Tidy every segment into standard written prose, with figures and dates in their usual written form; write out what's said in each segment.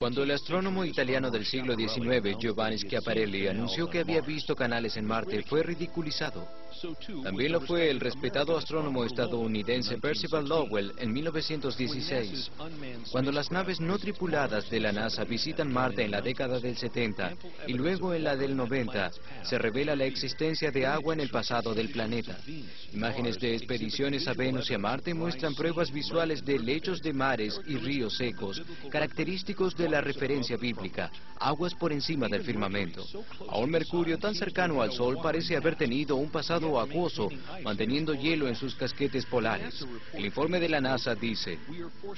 Cuando el astrónomo italiano del siglo XIX, Giovanni Schiaparelli, anunció que había visto canales en Marte, fue ridiculizado. También lo fue el respetado astrónomo estadounidense Percival Lowell en 1916. Cuando las naves no tripuladas de la NASA visitan Marte en la década del 70 y luego en la del 90, se revela la existencia de agua en el pasado del planeta. Imágenes de expediciones a Venus y a Marte muestran pruebas visuales de lechos de mares y ríos secos, característicos de la referencia bíblica, aguas por encima del firmamento. Aún Mercurio, tan cercano al Sol, parece haber tenido un pasado acuoso, manteniendo hielo en sus casquetes polares. El informe de la NASA dice: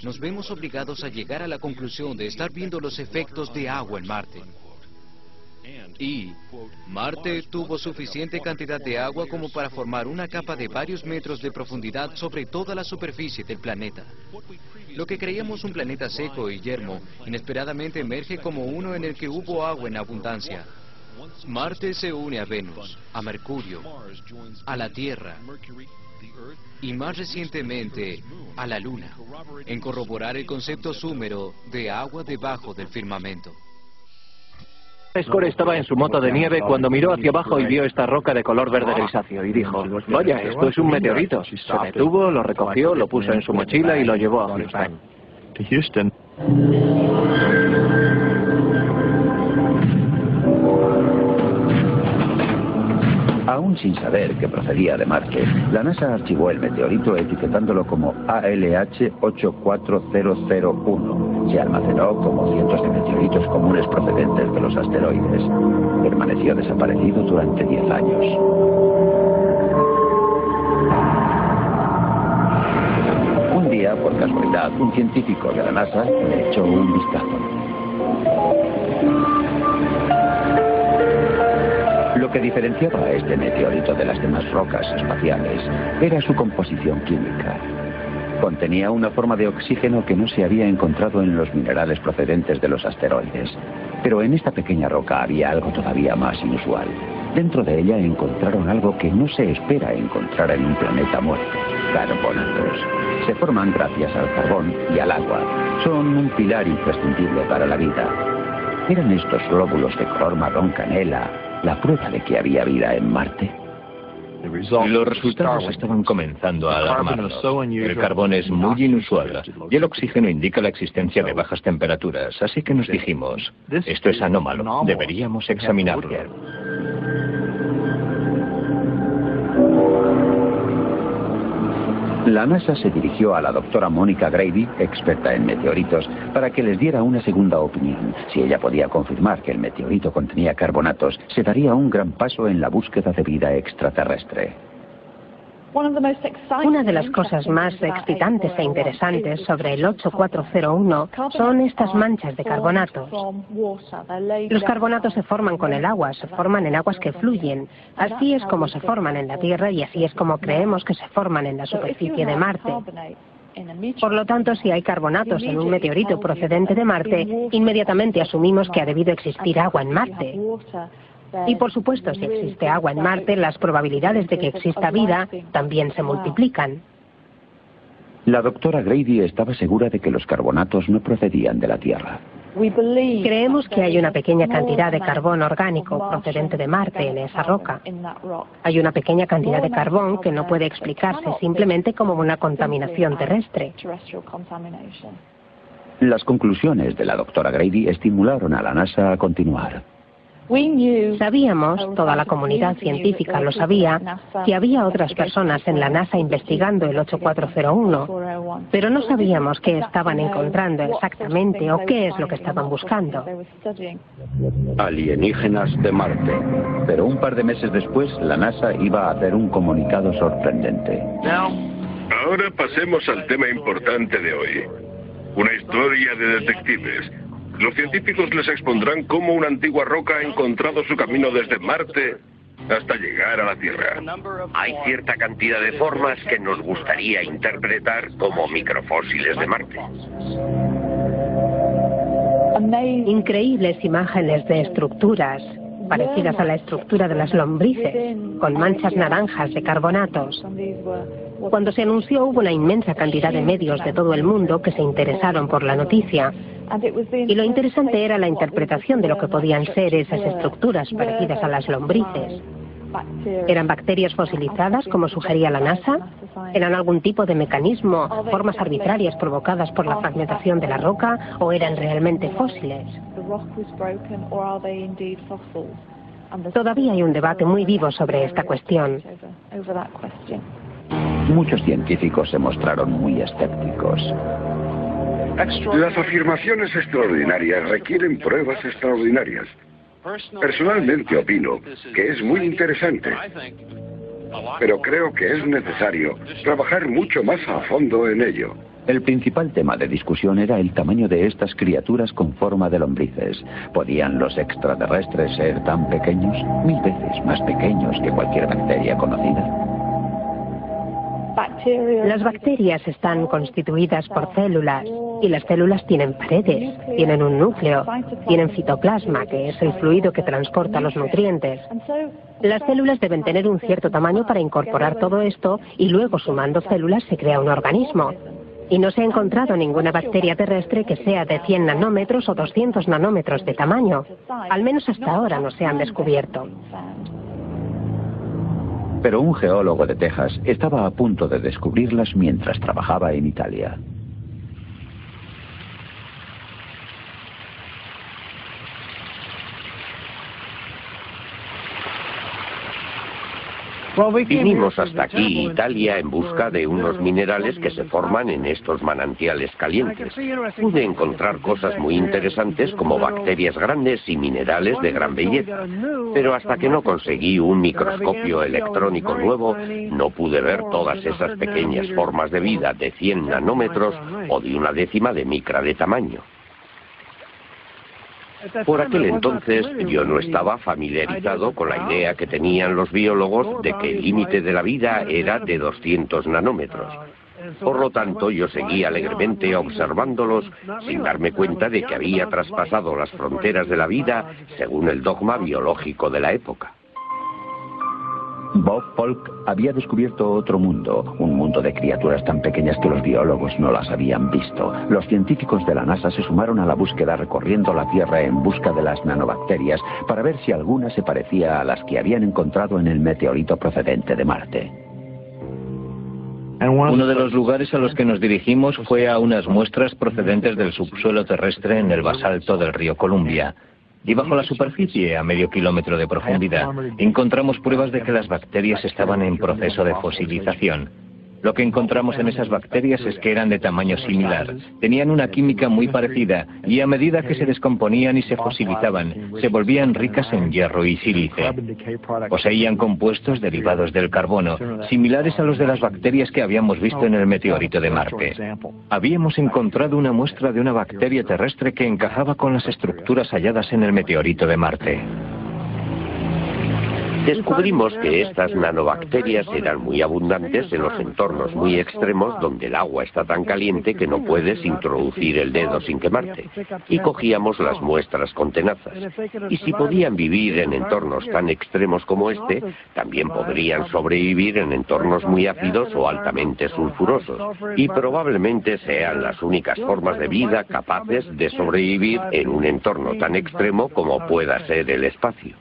nos vemos obligados a llegar a la conclusión de estar viendo los efectos de agua en Marte. Y Marte tuvo suficiente cantidad de agua como para formar una capa de varios metros de profundidad sobre toda la superficie del planeta. Lo que creíamos un planeta seco y yermo, inesperadamente emerge como uno en el que hubo agua en abundancia. Marte se une a Venus, a Mercurio, a la Tierra y más recientemente a la Luna, en corroborar el concepto súmero de agua debajo del firmamento. Score estaba en su moto de nieve cuando miró hacia abajo y vio esta roca de color verde grisáceo y dijo: vaya, esto es un meteorito. Se detuvo, lo recogió, lo puso en su mochila y lo llevó a Houston. Aún sin saber que procedía de Marte, la NASA archivó el meteorito etiquetándolo como ALH 84001. Se almacenó como cientos de meteoritos comunes procedentes de los asteroides. Permaneció desaparecido durante 10 años. Un día, por casualidad, un científico de la NASA le echó un vistazo. Lo que diferenciaba a este meteorito de las demás rocas espaciales era su composición química. Contenía una forma de oxígeno que no se había encontrado en los minerales procedentes de los asteroides. Pero en esta pequeña roca había algo todavía más inusual. Dentro de ella encontraron algo que no se espera encontrar en un planeta muerto: carbonatos. Se forman gracias al carbón y al agua. Son un pilar imprescindible para la vida. ¿Eran estos glóbulos de color marrón canela la prueba de que había vida en Marte? Los resultados estaban comenzando a alarmarnos. El carbón es muy inusual y el oxígeno indica la existencia de bajas temperaturas, así que nos dijimos: esto es anómalo, deberíamos examinarlo. La NASA se dirigió a la doctora Monica Grady, experta en meteoritos, para que les diera una segunda opinión. Si ella podía confirmar que el meteorito contenía carbonatos, se daría un gran paso en la búsqueda de vida extraterrestre. Una de las cosas más excitantes e interesantes sobre el 8401 son estas manchas de carbonatos. Los carbonatos se forman con el agua, se forman en aguas que fluyen. Así es como se forman en la Tierra y así es como creemos que se forman en la superficie de Marte. Por lo tanto, si hay carbonatos en un meteorito procedente de Marte, inmediatamente asumimos que ha debido existir agua en Marte. Y por supuesto, si existe agua en Marte, las probabilidades de que exista vida también se multiplican. La doctora Grady estaba segura de que los carbonatos no procedían de la Tierra. Creemos que hay una pequeña cantidad de carbón orgánico procedente de Marte en esa roca. Hay una pequeña cantidad de carbón que no puede explicarse simplemente como una contaminación terrestre. Las conclusiones de la doctora Grady estimularon a la NASA a continuar. Sabíamos, toda la comunidad científica lo sabía, que había otras personas en la NASA investigando el 8401, pero no sabíamos qué estaban encontrando exactamente o qué es lo que estaban buscando. Alienígenas de Marte. Pero un par de meses después, la NASA iba a hacer un comunicado sorprendente. Ahora pasemos al tema importante de hoy. Una historia de detectives. Los científicos les expondrán cómo una antigua roca ha encontrado su camino desde Marte hasta llegar a la Tierra. Hay cierta cantidad de formas que nos gustaría interpretar como microfósiles de Marte. Increíbles imágenes de estructuras parecidas a la estructura de las lombrices, con manchas naranjas de carbonatos. Cuando se anunció hubo una inmensa cantidad de medios de todo el mundo que se interesaron por la noticia. Y lo interesante era la interpretación de lo que podían ser esas estructuras parecidas a las lombrices. ¿Eran bacterias fosilizadas, como sugería la NASA? ¿Eran algún tipo de mecanismo, formas arbitrarias provocadas por la fragmentación de la roca, o eran realmente fósiles? Todavía hay un debate muy vivo sobre esta cuestión. Muchos científicos se mostraron muy escépticos. Las afirmaciones extraordinarias requieren pruebas extraordinarias. Personalmente opino que es muy interesante, pero creo que es necesario trabajar mucho más a fondo en ello. El principal tema de discusión era el tamaño de estas criaturas con forma de lombrices. ¿Podían los extraterrestres ser tan pequeños? 1000 veces más pequeños que cualquier bacteria conocida. Las bacterias están constituidas por células, y las células tienen paredes, tienen un núcleo, tienen citoplasma, que es el fluido que transporta los nutrientes. Las células deben tener un cierto tamaño para incorporar todo esto, y luego sumando células se crea un organismo. Y no se ha encontrado ninguna bacteria terrestre que sea de 100 nanómetros o 200 nanómetros de tamaño. Al menos hasta ahora no se han descubierto. Pero un geólogo de Texas estaba a punto de descubrirlas mientras trabajaba en Italia. Vinimos hasta aquí, Italia, en busca de unos minerales que se forman en estos manantiales calientes. Pude encontrar cosas muy interesantes como bacterias grandes y minerales de gran belleza. Pero hasta que no conseguí un microscopio electrónico nuevo, no pude ver todas esas pequeñas formas de vida de 100 nanómetros o de 1/10 de micra de tamaño. Por aquel entonces yo no estaba familiarizado con la idea que tenían los biólogos de que el límite de la vida era de 200 nanómetros. Por lo tanto, yo seguí alegremente observándolos sin darme cuenta de que había traspasado las fronteras de la vida según el dogma biológico de la época. Bob Polk había descubierto otro mundo, un mundo de criaturas tan pequeñas que los biólogos no las habían visto. Los científicos de la NASA se sumaron a la búsqueda recorriendo la Tierra en busca de las nanobacterias para ver si alguna se parecía a las que habían encontrado en el meteorito procedente de Marte. Uno de los lugares a los que nos dirigimos fue a unas muestras procedentes del subsuelo terrestre en el basalto del río Columbia. Y bajo la superficie, a medio kilómetro de profundidad, encontramos pruebas de que las bacterias estaban en proceso de fosilización. Lo que encontramos en esas bacterias es que eran de tamaño similar, tenían una química muy parecida y a medida que se descomponían y se fosilizaban, se volvían ricas en hierro y sílice. Poseían compuestos derivados del carbono, similares a los de las bacterias que habíamos visto en el meteorito de Marte. Habíamos encontrado una muestra de una bacteria terrestre que encajaba con las estructuras halladas en el meteorito de Marte. Descubrimos que estas nanobacterias eran muy abundantes en los entornos muy extremos donde el agua está tan caliente que no puedes introducir el dedo sin quemarte. Y cogíamos las muestras con tenazas. Y si podían vivir en entornos tan extremos como este, también podrían sobrevivir en entornos muy ácidos o altamente sulfurosos. Y probablemente sean las únicas formas de vida capaces de sobrevivir en un entorno tan extremo como pueda ser el espacio.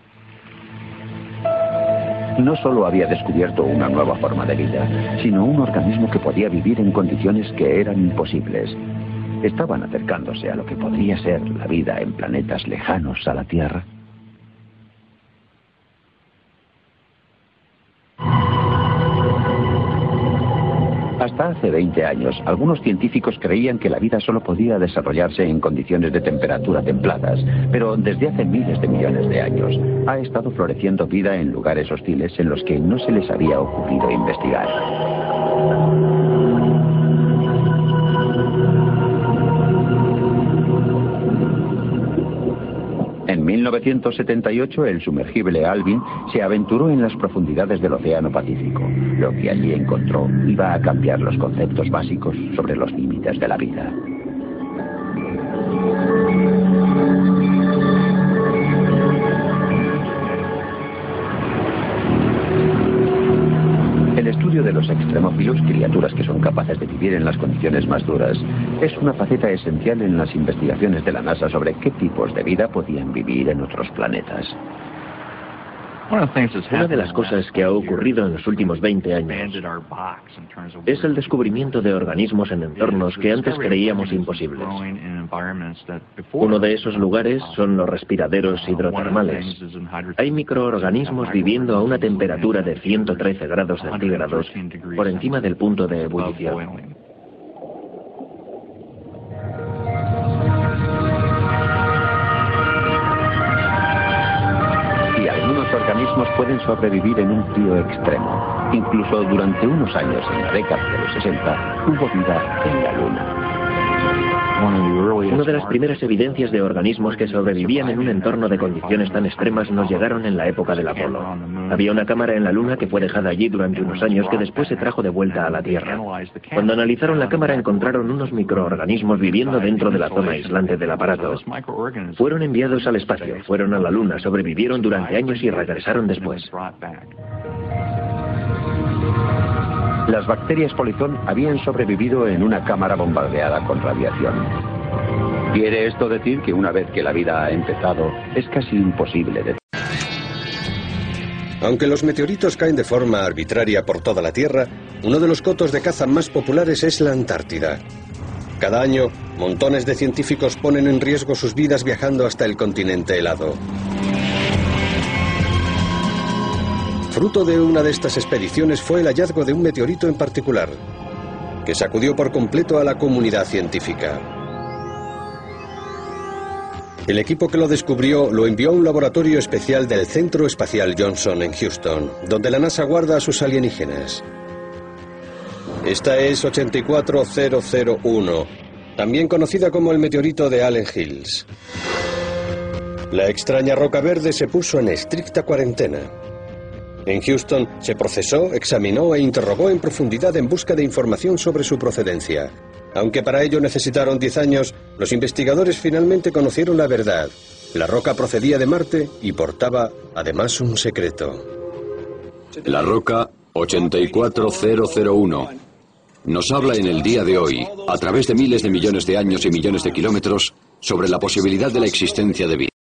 No solo había descubierto una nueva forma de vida, sino un organismo que podía vivir en condiciones que eran imposibles. Estaban acercándose a lo que podría ser la vida en planetas lejanos a la Tierra. Hasta hace 20 años, algunos científicos creían que la vida solo podía desarrollarse en condiciones de temperatura templadas, pero desde hace miles de millones de años ha estado floreciendo vida en lugares hostiles en los que no se les había ocurrido investigar. En 1978, el sumergible Alvin se aventuró en las profundidades del Océano Pacífico. Lo que allí encontró iba a cambiar los conceptos básicos sobre los límites de la vida. El estudio de los extremófilos microbios, criaturas que son capaces de vivir en las condiciones más duras, es una faceta esencial en las investigaciones de la NASA sobre qué tipos de vida podían vivir en otros planetas. Una de las cosas que ha ocurrido en los últimos 20 años es el descubrimiento de organismos en entornos que antes creíamos imposibles. Uno de esos lugares son los respiraderos hidrotermales. Hay microorganismos viviendo a una temperatura de 113 grados centígrados por encima del punto de ebullición. Organismos pueden sobrevivir en un frío extremo. Incluso durante unos años en la década de los 60 hubo vida en la Luna. Una de las primeras evidencias de organismos que sobrevivían en un entorno de condiciones tan extremas nos llegaron en la época del Apolo. Había una cámara en la Luna que fue dejada allí durante unos años que después se trajo de vuelta a la Tierra. Cuando analizaron la cámara encontraron unos microorganismos viviendo dentro de la zona aislante del aparato. Fueron enviados al espacio, fueron a la Luna, sobrevivieron durante años y regresaron después. Las bacterias polizón habían sobrevivido en una cámara bombardeada con radiación. ¿Quiere esto decir que una vez que la vida ha empezado, es casi imposible detenerla? Aunque los meteoritos caen de forma arbitraria por toda la Tierra, uno de los cotos de caza más populares es la Antártida. Cada año, montones de científicos ponen en riesgo sus vidas viajando hasta el continente helado. Fruto de una de estas expediciones fue el hallazgo de un meteorito en particular, que sacudió por completo a la comunidad científica. El equipo que lo descubrió lo envió a un laboratorio especial del Centro Espacial Johnson en Houston, donde la NASA guarda a sus alienígenas. Esta es 84001, también conocida como el meteorito de Allen Hills. La extraña roca verde se puso en estricta cuarentena. En Houston se procesó, examinó e interrogó en profundidad en busca de información sobre su procedencia. Aunque para ello necesitaron 10 años, los investigadores finalmente conocieron la verdad. La roca procedía de Marte y portaba, además, un secreto. La roca 84001 nos habla en el día de hoy, a través de miles de millones de años y millones de kilómetros, sobre la posibilidad de la existencia de vida.